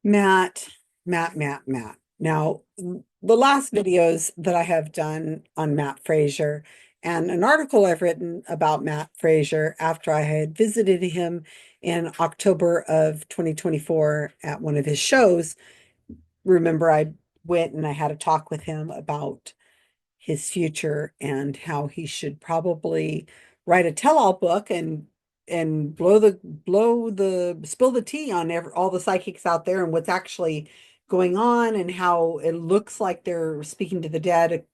Matt, Matt. Now, the last videos that I have done on Matt Frazier and an article I've written about Matt Frazier after I had visited him in October of 2024 at one of his shows. Remember, I went and I had a talk with him about his future and how he should probably write a tell-all book and spill the tea on all the psychics out there and what's actually going on and how it looks like they're speaking to the dead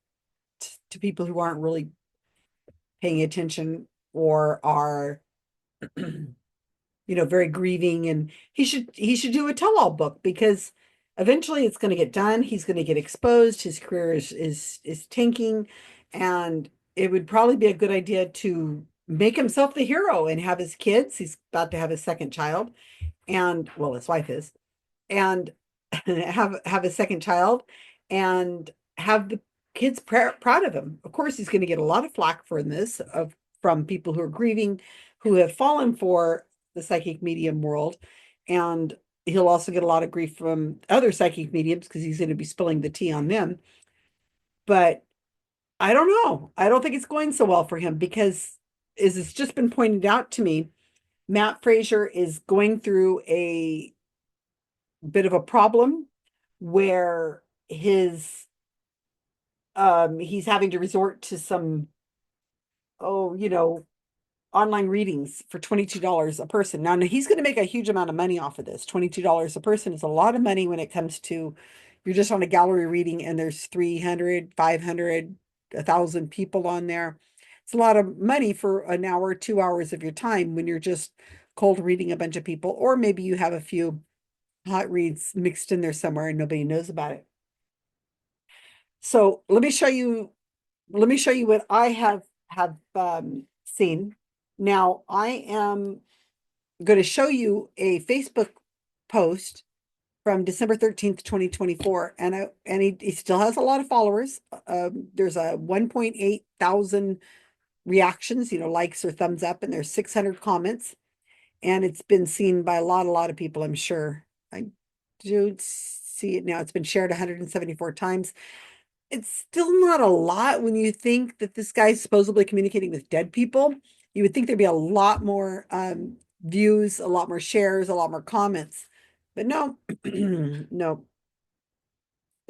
to people who aren't really paying attention or are very grieving. And he should do a tell-all book because eventually it's going to get done. He's going to get exposed. His career is tanking, and it would probably be a good idea to make himself the hero and have his kids. He's about to have his second child, and well, his wife is, and have a second child, and have the kids proud of him. Of course, he's going to get a lot of flack for this from people who are grieving, who have fallen for the psychic medium world, and he'll also get a lot of grief from other psychic mediums because he's going to be spilling the tea on them. But I don't know. I don't think it's going so well for him because, as it's just been pointed out to me, Matt Frazier is going through a bit of a problem where he's having to resort to some oh online readings for $22 a person. Now he's going to make a huge amount of money off of this. $22 a person is a lot of money when it comes to you're just on a gallery reading and there's 300, 500, 1,000 people on there. It's a lot of money for an hour, 2 hours of your time when you're just cold reading a bunch of people, or maybe you have a few hot reads mixed in there somewhere and nobody knows about it. So let me show you what I have seen. Now I am going to show you a Facebook post from December 13th, 2024, and he still has a lot of followers. There's a 1.8 thousand reactions, likes or thumbs up, and there's 600 comments, and it's been seen by a lot of people, I'm sure. I do see it now. It's been shared 174 times. It's still not a lot when you think that this guy's supposedly communicating with dead people. You would think there'd be a lot more views, a lot more shares, a lot more comments. But no, no.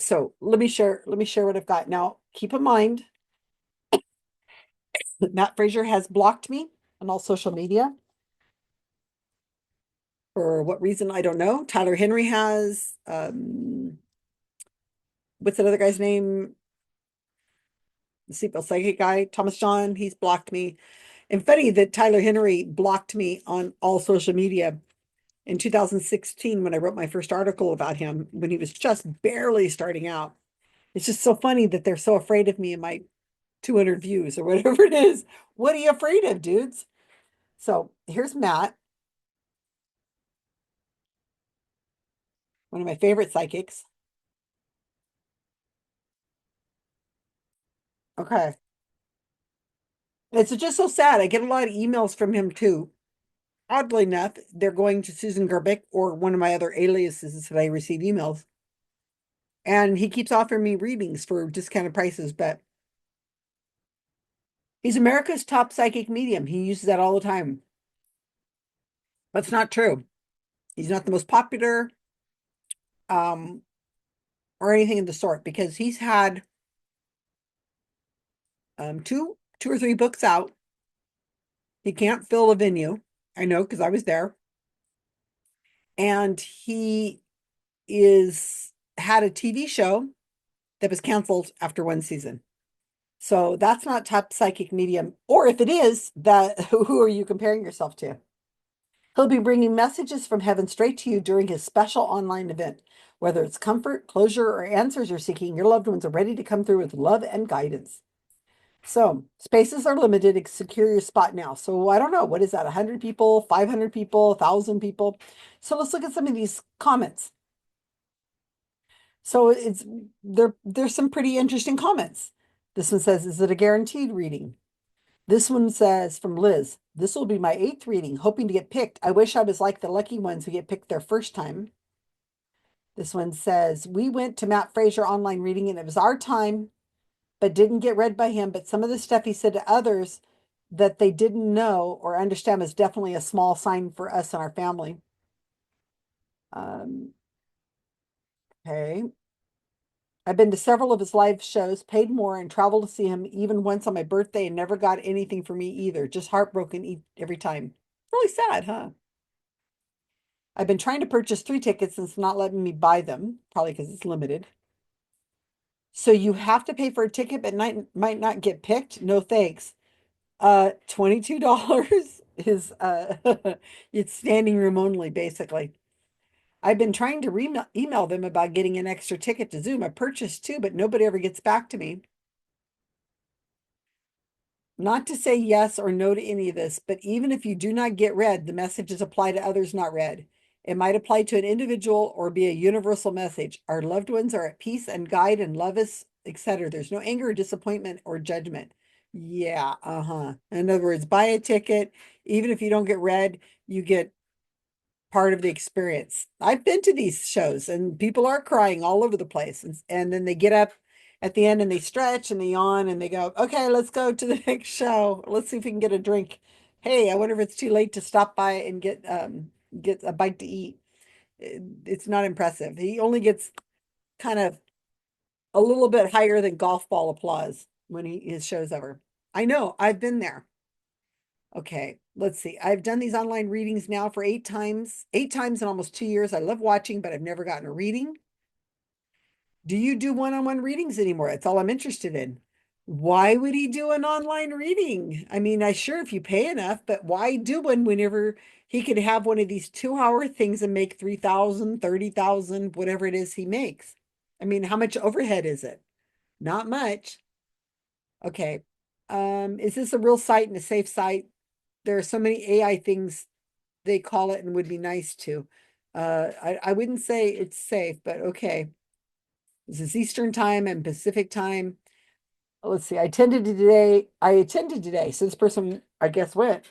So let me share what I've got. Now, keep in mind that Matt Frazier has blocked me on all social media. For what reason, I don't know. Tyler Henry has. What's that other guy's name? The Seatbelt Psychic guy, Thomas John, he's blocked me. And funny that Tyler Henry blocked me on all social media in 2016 when I wrote my first article about him when he was just barely starting out. It's just so funny that they're so afraid of me and my 200 views or whatever it is. What are you afraid of, dudes? So here's Matt, one of my favorite psychics. Okay. It's just so sad. I get a lot of emails from him too. Oddly enough, they're going to Susan Gerbic or one of my other aliases that I receive emails. And he keeps offering me readings for discounted prices, but he's America's top psychic medium. He uses that all the time. That's not true. He's not the most popular, um, or anything of the sort because he's had two or three books out. He can't fill a venue. I know because I was there. And he is had a TV show that was canceled after one season. So that's not top psychic medium. Or if it is, that who are you comparing yourself to? He'll be bringing messages from heaven straight to you during his special online event. Whether it's comfort, closure, or answers you're seeking, your loved ones are ready to come through with love and guidance. So spaces are limited. Secure your spot now. So I don't know. What is that? 100 people, 500 people, 1,000 people. So let's look at some of these comments. So there's some pretty interesting comments. This one says, is it a guaranteed reading? This one says from Liz, this will be my 8th reading, hoping to get picked. I wish I was like the lucky ones who get picked their first time. This one says, we went to Matt Fraser online reading and it was our time, but didn't get read by him. But some of the stuff he said to others that they didn't know or understand was definitely a small sign for us and our family. Um, okay. I've been to several of his live shows, paid more, and traveled to see him even once on my birthday and never got anything for me either. Just heartbroken every time. Really sad, huh? I've been trying to purchase 3 tickets and it's not letting me buy them, probably because it's limited. So you have to pay for a ticket but might not get picked. No thanks. $22 is it's standing room only, basically. I've been trying to email them about getting an extra ticket to Zoom. I purchased two, but nobody ever gets back to me. Not to say yes or no to any of this, but even if you do not get read, the messages apply to others not read. It might apply to an individual or be a universal message. Our loved ones are at peace and guide and love us, etc. There's no anger, disappointment, or judgment. Yeah, uh-huh. In other words, buy a ticket. Even if you don't get read, you get part of the experience. I've been to these shows and people are crying all over the place. And then they get up at the end and they stretch and they yawn and they go, okay, let's go to the next show. Let's see if we can get a drink. Hey, I wonder if it's too late to stop by and get a bite to eat. It's not impressive. He only gets kind of a little bit higher than golf ball applause when his show's over. I know, I've been there. Okay, let's see. I've done these online readings now for 8 times in almost 2 years. I love watching, but I've never gotten a reading. Do you do one-on-one readings anymore? That's all I'm interested in. Why would he do an online reading? I mean, I sure if you pay enough, but why do one whenever he could have one of these 2-hour things and make 3,000, 30,000, whatever it is he makes? I mean, how much overhead is it? Not much. Okay. Is this a real site and a safe site? There are so many AI things they call it and would be nice to. I wouldn't say it's safe, but okay. This is Eastern time and Pacific time. Let's see. I attended today. So this person, I guess, went.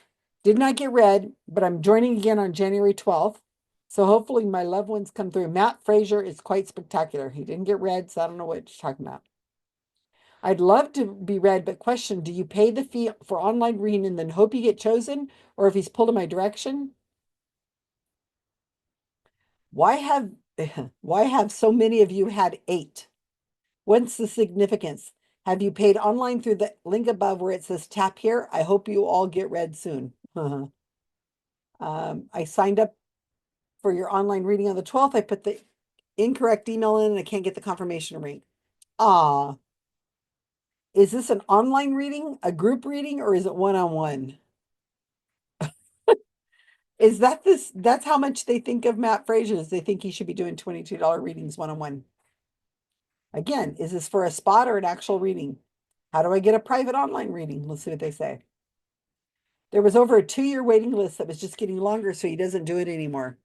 Did not get read, but I'm joining again on January 12th. So hopefully my loved ones come through. Matt Fraser is quite spectacular. He didn't get read, so I don't know what you're talking about. I'd love to be read, but question, do you pay the fee for online reading and then hope you get chosen? Or if he's pulled in my direction? Why have why have so many of you had 8? What's the significance? Have you paid online through the link above where it says tap here? I hope you all get read soon. I signed up for your online reading on the 12th. I put the incorrect email in and I can't get the confirmation ring. Ah, is this an online reading, a group reading, or is it one-on-one? Is that this? That's how much they think of Matt Fraser. Is they think he should be doing $22 readings one-on-one. Again, is this for a spot or an actual reading? How do I get a private online reading? Let's see what they say. There was over a 2-year waiting list that was just getting longer, so he doesn't do it anymore.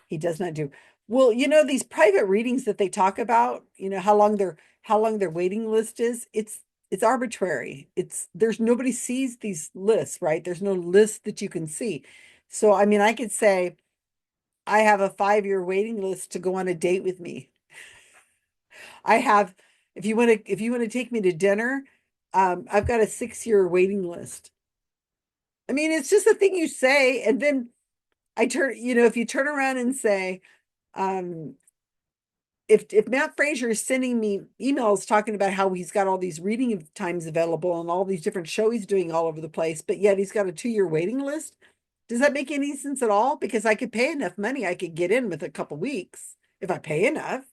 He does not do. Well, these private readings that they talk about, how long their waiting list is, it's arbitrary. There's nobody sees these lists, right? There's no list that you can see. So I mean, I could say I have a 5-year waiting list to go on a date with me. I have, if you want to take me to dinner, I've got a 6-year waiting list. I mean, it's just a thing you say, and then if you turn around and say, um, if Matt Fraser is sending me emails talking about how he's got all these reading times available and all these different shows he's doing all over the place, but yet he's got a 2-year waiting list, does that make any sense at all? Because I could pay enough money, I could get in with a couple weeks if I pay enough.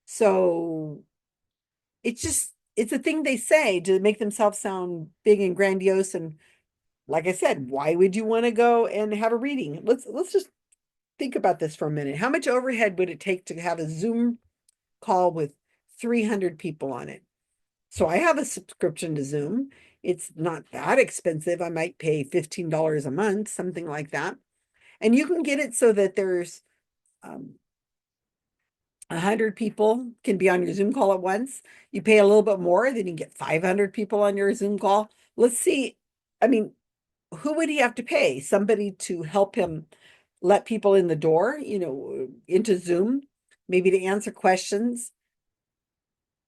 So it's a thing they say to make themselves sound big and grandiose. And like I said, why would you want to go and have a reading? Let's just think about this for a minute. How much overhead would it take to have a Zoom call with 300 people on it? So I have a subscription to Zoom. It's not that expensive. I might pay $15 a month, something like that. And you can get it so that there's 100 people can be on your Zoom call at once. You pay a little bit more, then you get 500 people on your Zoom call. Let's see. I mean, who would he have to pay? Somebody to help him let people in the door, into Zoom. maybe to answer questions.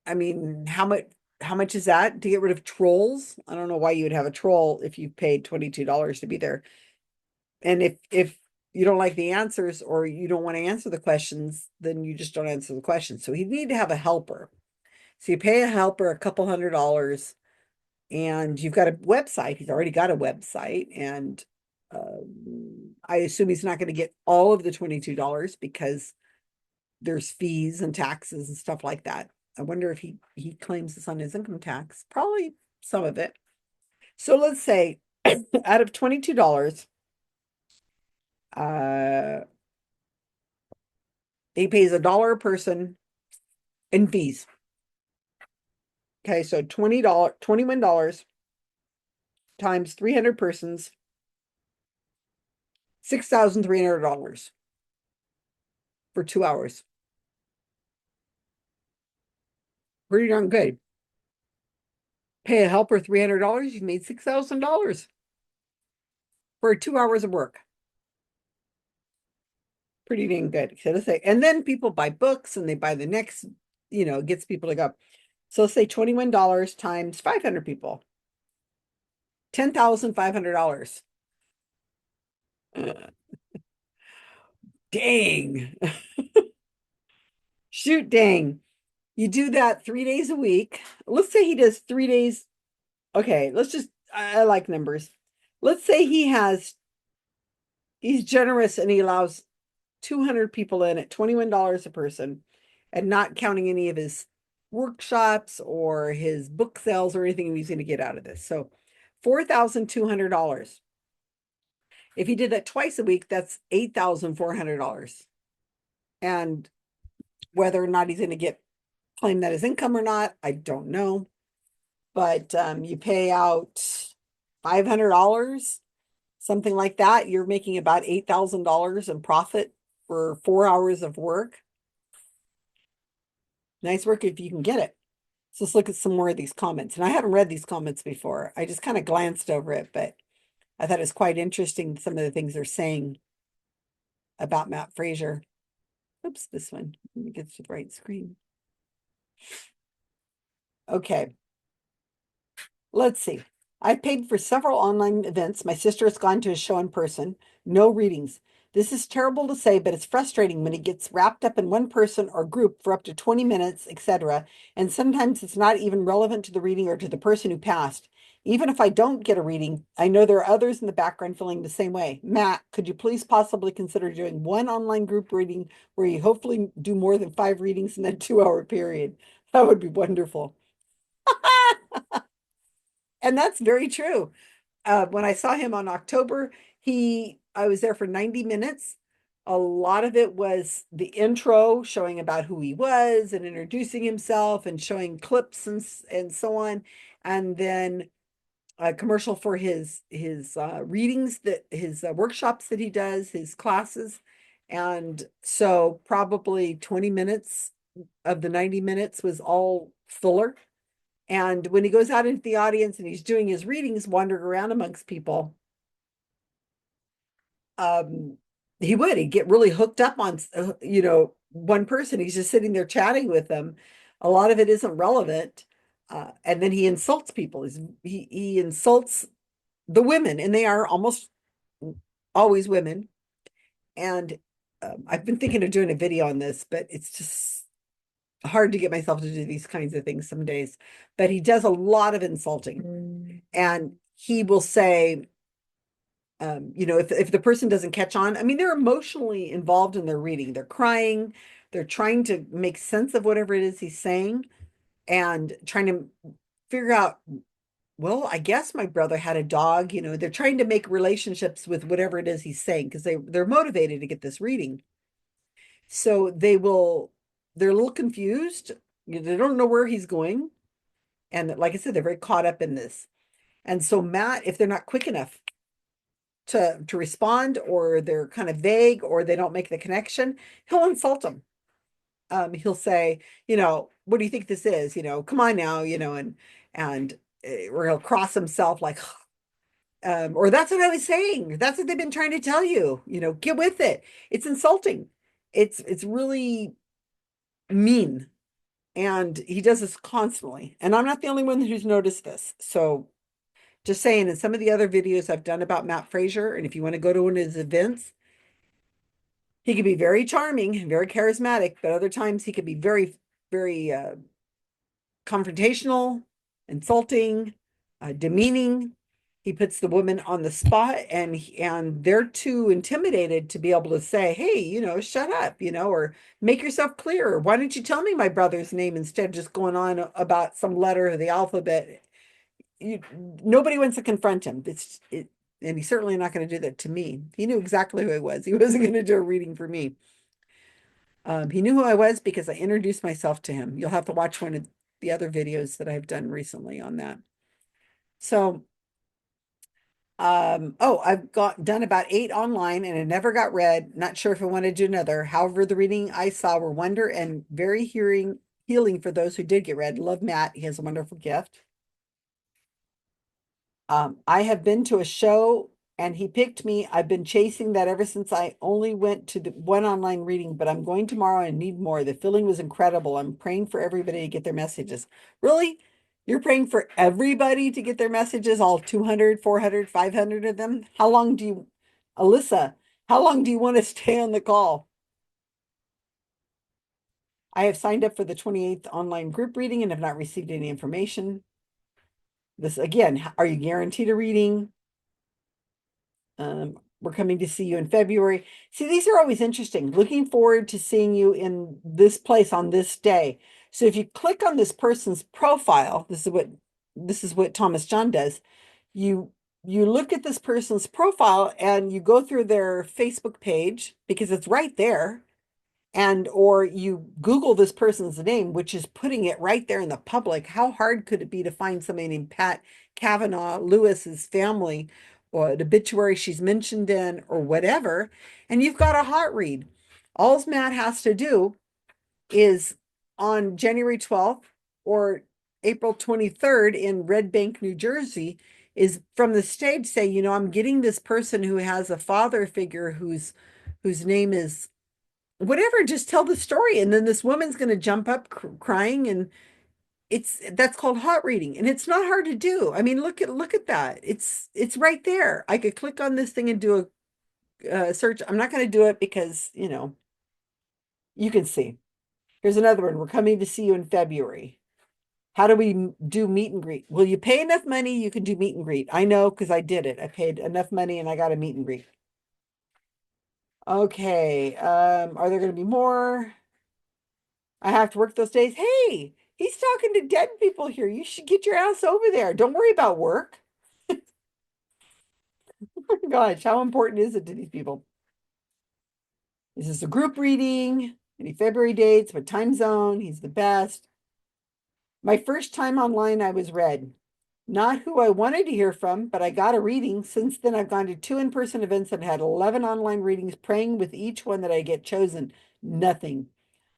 I mean, how much is that to get rid of trolls? I don't know why you would have a troll if you paid $22 to be there. And if you don't like the answers or you don't want to answer the questions, then you just don't answer the questions. So you need to have a helper. So you pay a helper a couple $100 and you've got a website. He's already got a website, and I assume he's not going to get all of the $22 because there's fees and taxes and stuff like that. I wonder if he claims this on his income tax. Probably some of it. So let's say out of $22, uh, he pays $1 a person in fees. Okay, so $21 times 300 persons, $6,300 for 2 hours. Pretty darn good. Pay a helper $300, you've made $6,000 for 2 hours of work. Pretty dang good. So let's say, and then people buy books and they buy the next, it gets people to go. So let's say $21 times 500 people, $10,500. Dang. Shoot, dang. You do that 3 days a week. Let's say he does 3 days. Okay, I like numbers. Let's say he's generous and he allows 200 people in at $21 a person and not counting any of his workshops or his book sales or anything he's going to get out of this. So $4,200. If he did that twice a week, that's $8,400. And whether or not he's going to claim that as income or not, I don't know. But you pay out $500, something like that. You're making about $8,000 in profit for 4 hours of work. Nice work if you can get it. So let's look at some more of these comments. And I haven't read these comments before. I just kind of glanced over it, but I thought it was quite interesting, some of the things they're saying about Matt Fraser. Oops, this one. Let me get to the right screen. Okay. Let's see. I've paid for several online events. My sister has gone to a show in person. No readings. This is terrible to say, but it's frustrating when it gets wrapped up in one person or group for up to 20 minutes, etc. And sometimes it's not even relevant to the reading or to the person who passed. Even if I don't get a reading, I know there are others in the background feeling the same way. Matt, could you please possibly consider doing one online group reading where you hopefully do more than 5 readings in a 2-hour period? That would be wonderful. And that's very true. When I saw him on October, I was there for 90 minutes. A lot of it was the intro showing about who he was and introducing himself and showing clips and so on. And then a commercial for his readings, that his workshops that he does, his classes. And so probably 20 minutes of the 90 minutes was all filler. And when he goes out into the audience and he's doing his readings, wandering around amongst people, um, he'd get really hooked up on, one person. He's just sitting there chatting with them. A lot of it isn't relevant. And then he insults people. He insults the women, and they are almost always women. And I've been thinking of doing a video on this, but it's just hard to get myself to do these kinds of things some days. But he does a lot of insulting, and he will say, if the person doesn't catch on, I mean, they're emotionally involved in their reading. They're crying, they're trying to make sense of whatever it is he's saying, and trying to figure out, well, I guess my brother had a dog. They're trying to make relationships with whatever it is he's saying because they're motivated to get this reading. So they're a little confused. They don't know where he's going. And like I said, they're very caught up in this. And so Matt, if they're not quick enough to respond, or they're kind of vague, or they don't make the connection, he'll insult them. He'll say, what do you think this is? Come on now, and or he'll cross himself like, or that's what I was saying. That's what they've been trying to tell you. Get with it. It's insulting. It's really mean. And he does this constantly. And I'm not the only one who's noticed this. So just saying, in some of the other videos I've done about Matt Frazier, and if you want to go to one of his events, he can be very charming and very charismatic, but other times he can be very, very confrontational, insulting, demeaning. He puts the woman on the spot, and they're too intimidated to be able to say, "Hey, shut up," or make yourself clear. Why don't you tell me my brother's name instead of just going on about some letter of the alphabet? Nobody wants to confront him. And he's certainly not going to do that to me. He knew exactly who I was. He wasn't going to do a reading for me. He knew who I was because I introduced myself to him. You'll have to watch one of the other videos that I've done recently on that. So, oh, I've done about 8 online and it never got read. Not sure if I want to do another. However, the reading I saw were wonder and very healing for those who did get read. Love Matt. He has a wonderful gift. I have been to a show and he picked me. I've been chasing that ever since I only went to the one online reading, but I'm going tomorrow and need more. The feeling was incredible. I'm praying for everybody to get their messages. Really? You're praying for everybody to get their messages, all 200, 400, 500 of them? Alyssa, how long do you want to stay on the call? I have signed up for the 28th online group reading and have not received any information. This again, are you guaranteed a reading? We're coming to see you in February. See, these are always interesting. Looking forward to seeing you in this place on this day. So if you click on this person's profile, this is what Thomas John does. You look at this person's profile and you go through their Facebook page because it's right there, and or you Google this person's name, which is putting it right there in the public. How hard could it be to find somebody named Pat Kavanaugh, Lewis's family, or the obituary she's mentioned in, or whatever, and you've got a hot read. All Matt has to do is on January 12th or April 23rd in Red Bank, New Jersey, is from the stage say, I'm getting this person who has a father figure whose name is whatever, just tell the story. And then this woman's going to jump up crying, and that's called hot reading. And it's not hard to do. I mean, look at that. It's right there. I could click on this thing and do a search. I'm not going to do it because, you can see. Here's another one. We're coming to see you in February. How do we do meet and greet? Will you pay enough money? You can do meet and greet. I know because I did it. I paid enough money and I got a meet and greet. Okay. Are there going to be more? I have to work those days. Hey, he's talking to dead people here. You should get your ass over there. Don't worry about work. Oh my gosh, how important is it to these people? This is a group reading. Any February dates? What time zone? He's the best. My first time online, I was read. Not who I wanted to hear from, but I got a reading. Since then, I've gone to 2 in-person events and had 11 online readings, praying with each one that I get chosen. Nothing.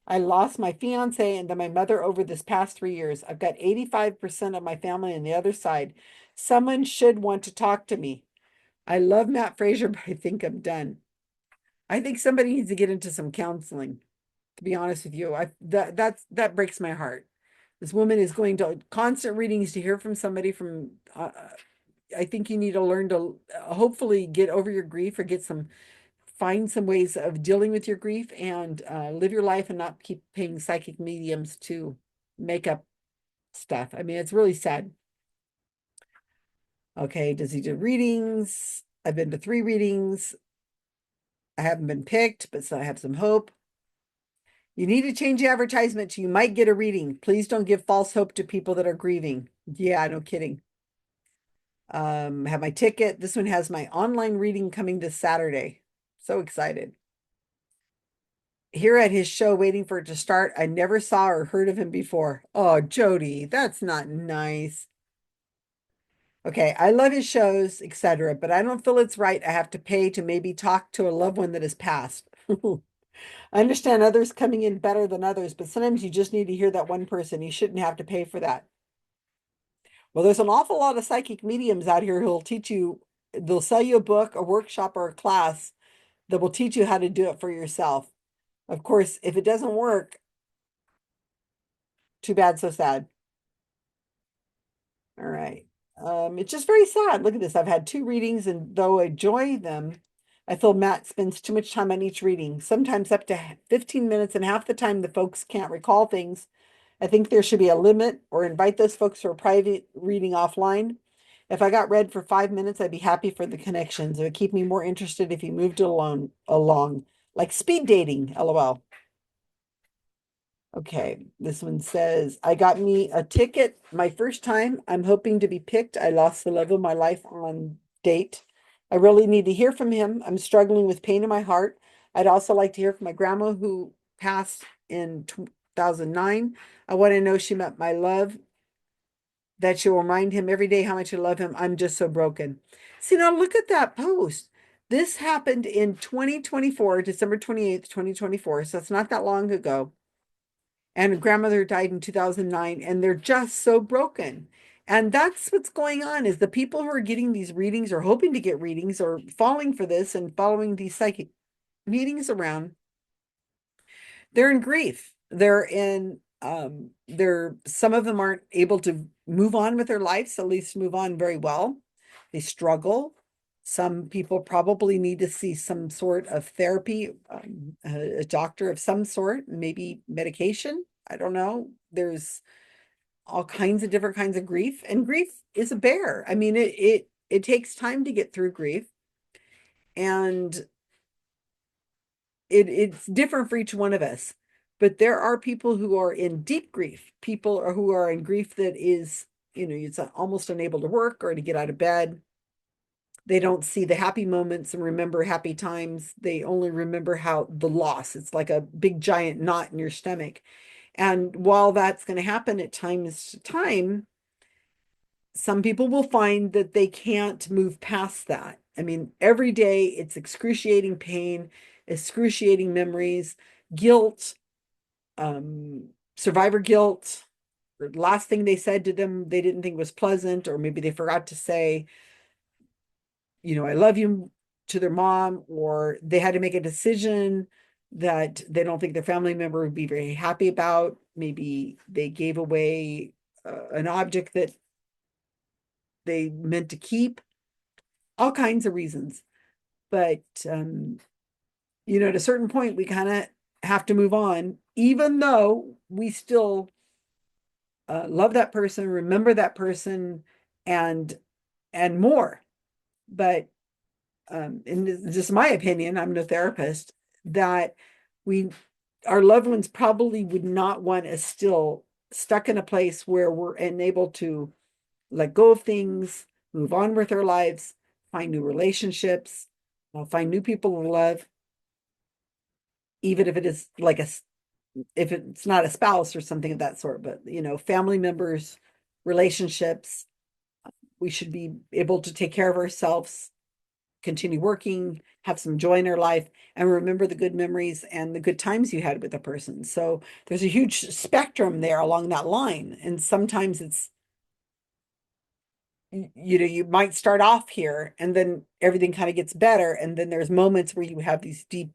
I lost my fiance and then my mother over this past 3 years. I've got 85% of my family on the other side. Someone should want to talk to me. I love Matt Frazier, but I think I'm done. I think somebody needs to get into some counseling, to be honest with you. That breaks my heart. This woman is going to constant readings to hear from somebody from I think you need to learn to hopefully get over your grief or find some ways of dealing with your grief and live your life and not keep paying psychic mediums to make up stuff. I mean, it's really sad. Okay, does he do readings? I've been to 3 readings. I haven't been picked, but so I have some hope. You need to change the advertisement to you might get a reading. Please don't give false hope to people that are grieving. Yeah, no kidding. Have my ticket. This one has my online reading coming this Saturday. So excited. Here at his show, waiting for it to start. I never saw or heard of him before. Oh, Jody, that's not nice. Okay, I love his shows, etc., but I don't feel it's right. I have to pay to maybe talk to a loved one that has passed. I understand others coming in better than others, but sometimes you just need to hear that one person. You shouldn't have to pay for that. Well, there's an awful lot of psychic mediums out here who'll teach you, they'll sell you a book, a workshop, or a class that will teach you how to do it for yourself. Of course, if it doesn't work, Too bad, so sad. All right. It's just very sad. Look at this. I've had two readings, and though I enjoy them, I feel Matt spends too much time on each reading, sometimes up to 15 minutes, and half the time the folks can't recall things. I think there should be a limit or invite those folks for a private reading offline. If I got read for 5 minutes, I'd be happy for the connections. It would keep me more interested if you moved along, like speed dating, LOL. Okay, this one says, I got me a ticket my first time. I'm hoping to be picked. I lost the love of my life on date. I really need to hear from him. I'm struggling with pain in my heart. I'd also like to hear from my grandma who passed in 2009. I want to know she met my love, that she'll remind him every day how much I love him. I'm just so broken. See, now look at that post. This happened in 2024, December 28th, 2024. So it's not that long ago, and grandmother died in 2009, and they're just so broken. And that's what's going on, is the people who are getting these readings or hoping to get readings or falling for this and following these psychic meetings around, they're in grief. They're some of them aren't able to move on with their lives, at least move on very well. They struggle. Some people probably need to see some sort of therapy, a doctor of some sort, maybe medication. I don't know. There's all kinds of different kinds of grief, and grief is a bear. I mean, it takes time to get through grief, and it's different for each one of us. But there are people who are in deep grief, people who are in grief that is, it's almost unable to work or to get out of bed. They don't see the happy moments and remember happy times. They only remember how the loss. It's like a big giant knot in your stomach. And while that's going to happen at times to time, some people will find that they can't move past that. I mean, every day it's excruciating pain, excruciating memories, guilt, survivor guilt. The last thing they said to them, they didn't think was pleasant, or maybe they forgot to say, I love you to their mom, or they had to make a decision that they don't think their family member would be very happy about. Maybe they gave away an object that they meant to keep, all kinds of reasons. But, at a certain point, we kind of have to move on, even though we still love that person, remember that person, and more. But and this is just my opinion, I'm no therapist, that we our loved ones probably would not want us still stuck in a place where we're unable to let go of things, move on with our lives, find new relationships, find new people to love, even if it is like if it's not a spouse or something of that sort, but family members, relationships. We should be able to take care of ourselves, continue working, have some joy in our life, and remember the good memories and the good times you had with a person. So there's a huge spectrum there along that line. And sometimes it's, you might start off here and then everything kind of gets better. And then there's moments where you have these deep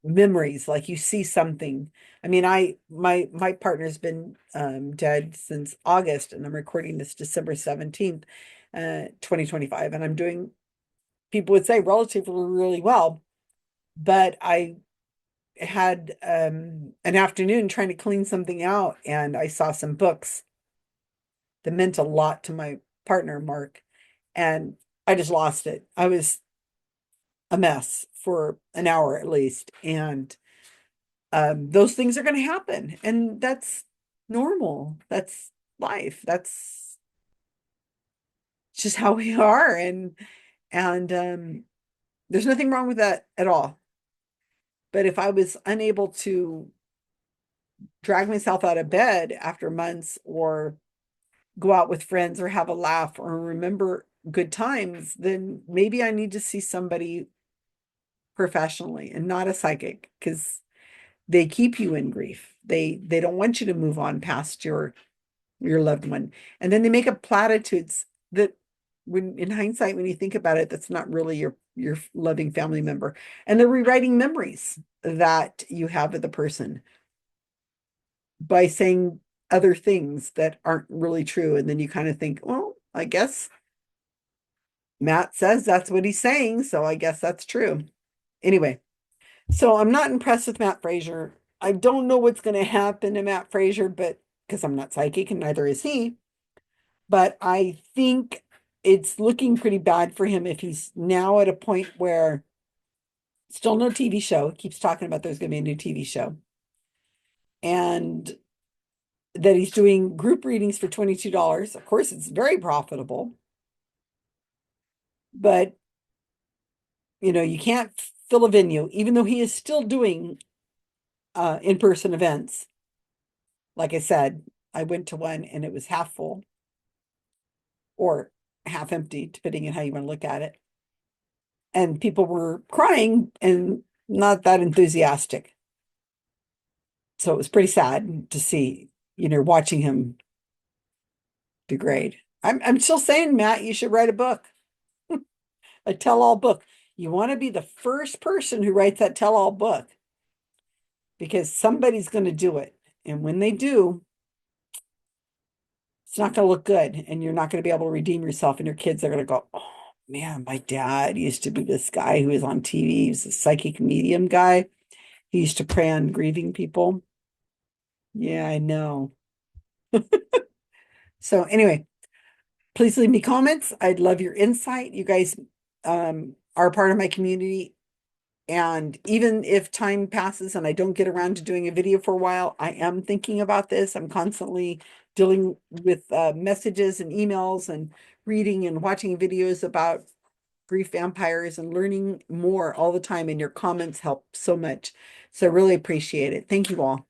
memories, like you see something. I mean, my partner's been dead since August, and I'm recording this December 17th, 2025, and I'm doing, people would say, relatively really well. But I had an afternoon trying to clean something out, and I saw some books that meant a lot to my partner, Mark, and I just lost it. I was a mess for an hour at least. And those things are going to happen. And that's normal. That's life. That's just how we are. And there's nothing wrong with that at all. But if I was unable to drag myself out of bed after months, or go out with friends, or have a laugh, or remember good times, then maybe I need to see somebody professionally and not a psychic, because they keep you in grief. They don't want you to move on past your loved one. And then they make up platitudes that, when in hindsight, when you think about it, that's not really your loving family member. And they're rewriting memories that you have with the person. by saying other things that aren't really true. And then you kind of think, well, I guess Matt says that's what he's saying, so I guess that's true. Anyway, so I'm not impressed with Matt Frazier. I don't know what's going to happen to Matt Frazier, but because I'm not psychic and neither is he, but I think it's looking pretty bad for him if he's now at a point where still no TV show. He keeps talking about there's going to be a new TV show. And that he's doing group readings for $22. Of course, it's very profitable, but you can't fill a venue, even though he is still doing in-person events. Like I said, I went to one and it was half full or half empty, depending on how you want to look at it. And people were crying and not that enthusiastic. So it was pretty sad to see, watching him degrade. I'm still saying, Matt, you should write a book, a tell-all book. You want to be the first person who writes that tell-all book because somebody's going to do it. And when they do, it's not going to look good and you're not going to be able to redeem yourself. And your kids are going to go, oh man, my dad used to be this guy who was on TV. He was a psychic medium guy. He used to prey on grieving people. Yeah, I know. So anyway, please leave me comments. I'd love your insight. You guys are part of my community. And even if time passes and I don't get around to doing a video for a while, I am thinking about this. I'm constantly dealing with messages and emails and reading and watching videos about grief vampires and learning more all the time. And your comments help so much. So I really appreciate it. Thank you all.